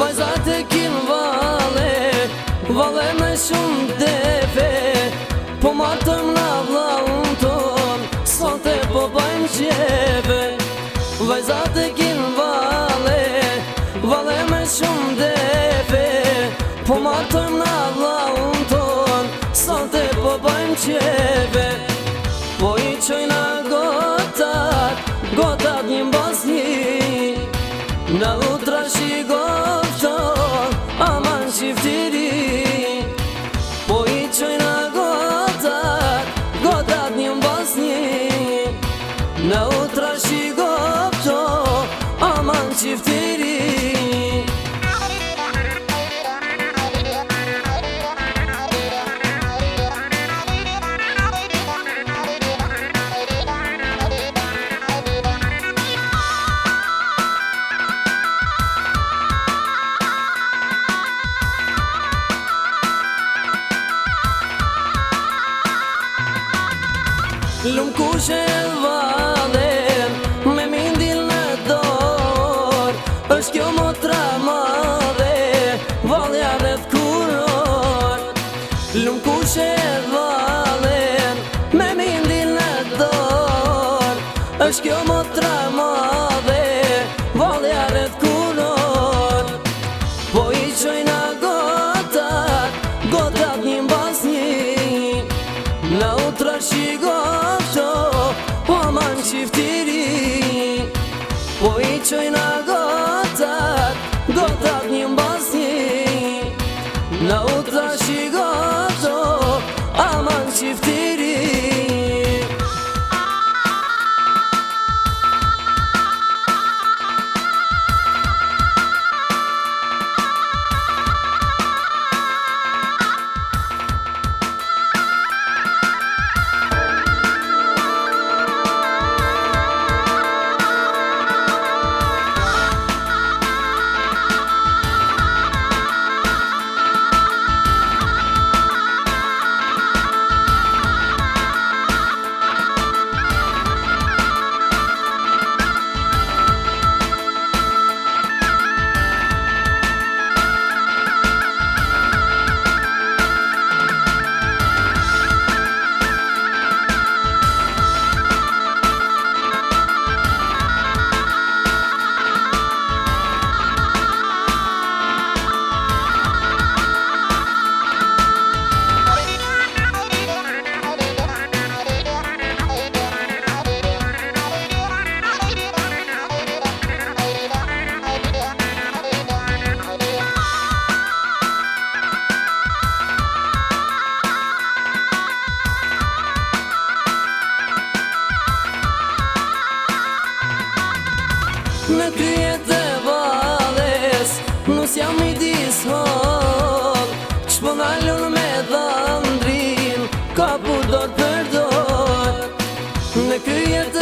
vajzat e kin vale me shumë defe, po matëm na vllaun ton, sot e po bajmë qeve. Vajzat e kin vale me shumë defe, po matëm na vllaun ton, sot e po bajmë qeve. Po i qojna gotat një mbas një, na u trashi gofton, aman qiftiri. Po i qojna gotat një mbas një, na u trashi gofton, aman qiftiri. Lumë kushe valen, me mindil në dor, është kjo motra madhe, valja rreth kuror. Lumë kushe valen, me mindil në dor, është kjo motra madhe, valja rreth kuror. Po i qojna gotat një mbas një, na u trashi aman qiftiri. Po i qojna gotat një mbas një, na u trashi aman qiftiri. Në kryet e vales, nus jam i dishol, qpo nallun me dhandrin, ka purdor përdor. Në kryet